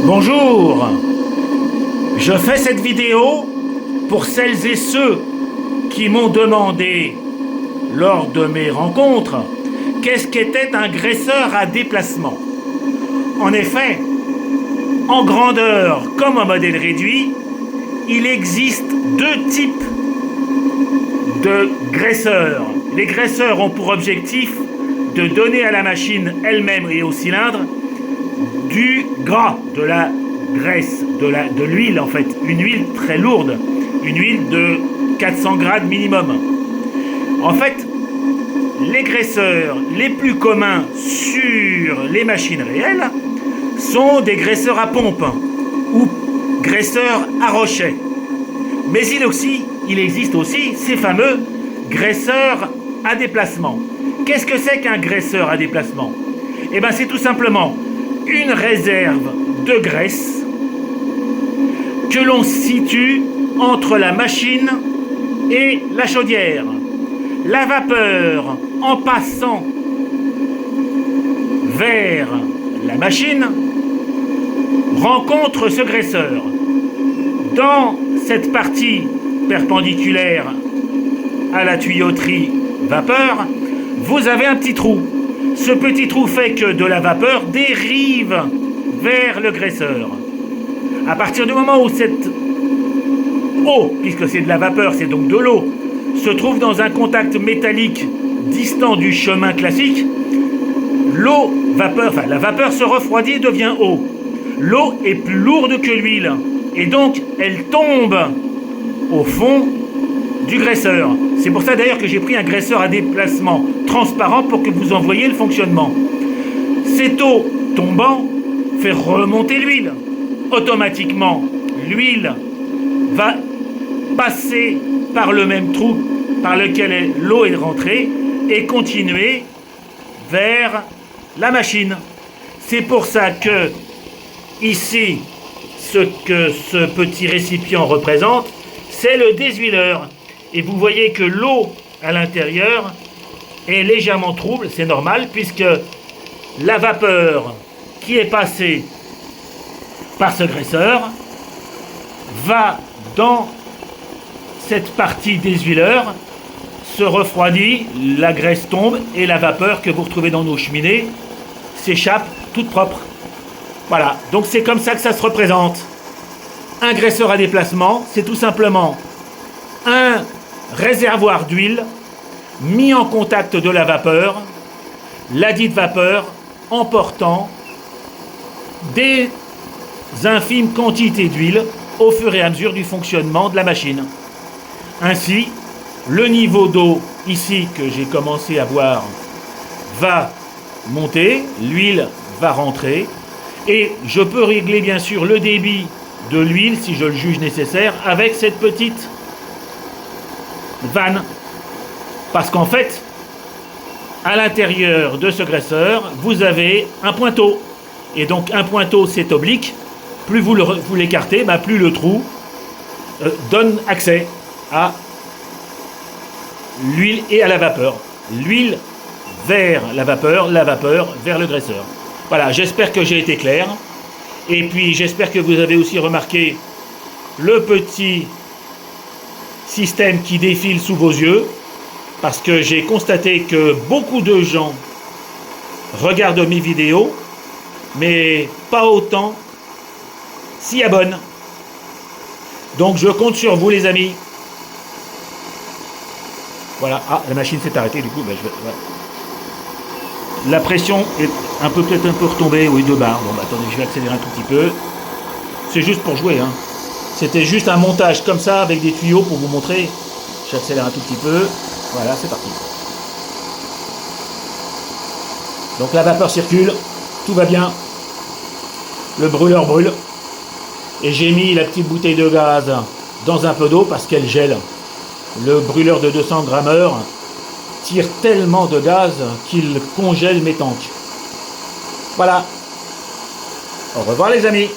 Bonjour, je fais cette vidéo pour celles et ceux qui m'ont demandé lors de mes rencontres qu'est-ce qu'était un graisseur à déplacement. En effet, en grandeur comme en modèle réduit, il existe deux types de graisseurs. Les graisseurs ont pour objectif de donner à la machine elle-même et au cylindre du gras, de la graisse, de l'huile en fait, une huile très lourde, une huile de 400 grades minimum. En fait, les graisseurs les plus communs sur les machines réelles sont des graisseurs à pompe ou graisseurs à rochet. Mais il existe aussi ces fameux graisseurs à déplacement. Qu'est-ce que c'est qu'un graisseur à déplacement ? Eh bien, c'est tout simplement une réserve de graisse que l'on situe entre la machine et la chaudière. La vapeur, en passant vers la machine, rencontre ce graisseur. Dans cette partie perpendiculaire à la tuyauterie vapeur, vous avez un petit trou. Ce petit trou fait que de la vapeur dérive vers le graisseur. À partir du moment où cette eau, puisque c'est de la vapeur, c'est donc de l'eau, se trouve dans un contact métallique distant du chemin classique, la vapeur se refroidit et devient eau. L'eau est plus lourde que l'huile et donc elle tombe au fond du graisseur. C'est pour ça d'ailleurs que j'ai pris un graisseur à déplacement transparent pour que vous en voyiez le fonctionnement. Cette eau tombant fait remonter l'huile. Automatiquement, l'huile va passer par le même trou par lequel l'eau est rentrée et continuer vers la machine. C'est pour ça que ici, ce que ce petit récipient représente, c'est le déshuileur. Et vous voyez que l'eau à l'intérieur est légèrement trouble, c'est normal, puisque la vapeur qui est passée par ce graisseur va dans cette partie déshuileur, se refroidit, la graisse tombe et la vapeur que vous retrouvez dans nos cheminées s'échappe toute propre. Voilà, donc c'est comme ça que ça se représente. Un graisseur à déplacement, c'est tout simplement un réservoir d'huile mis en contact de la vapeur, la dite vapeur emportant des infimes quantités d'huile au fur et à mesure du fonctionnement de la machine. Ainsi, le niveau d'eau ici que j'ai commencé à voir va monter, l'huile va rentrer et je peux régler bien sûr le débit de l'huile si je le juge nécessaire avec cette petite vanne. Parce qu'en fait, à l'intérieur de ce graisseur, vous avez un pointeau. Et donc un pointeau c'est oblique. Plus vous l'écartez, plus le trou donne accès à l'huile et à la vapeur. L'huile vers la vapeur vers le graisseur. Voilà, j'espère que j'ai été clair. Et puis j'espère que vous avez aussi remarqué le petit système qui défile sous vos yeux, parce que j'ai constaté que beaucoup de gens regardent mes vidéos, mais pas autant s'y abonnent. Donc je compte sur vous les amis. Voilà, la machine s'est arrêtée du coup, voilà. La pression est peut-être un peu retombée, oui, de barre. Bon, attendez, je vais accélérer un tout petit peu. C'est juste pour jouer, hein. C'était juste un montage comme ça, avec des tuyaux pour vous montrer. J'accélère un tout petit peu. Voilà, c'est parti. Donc la vapeur circule, tout va bien. Le brûleur brûle. Et j'ai mis la petite bouteille de gaz dans un peu d'eau parce qu'elle gèle. Le brûleur de 200 grammeurs tire tellement de gaz qu'il congèle mes tanks. Voilà. Au revoir les amis.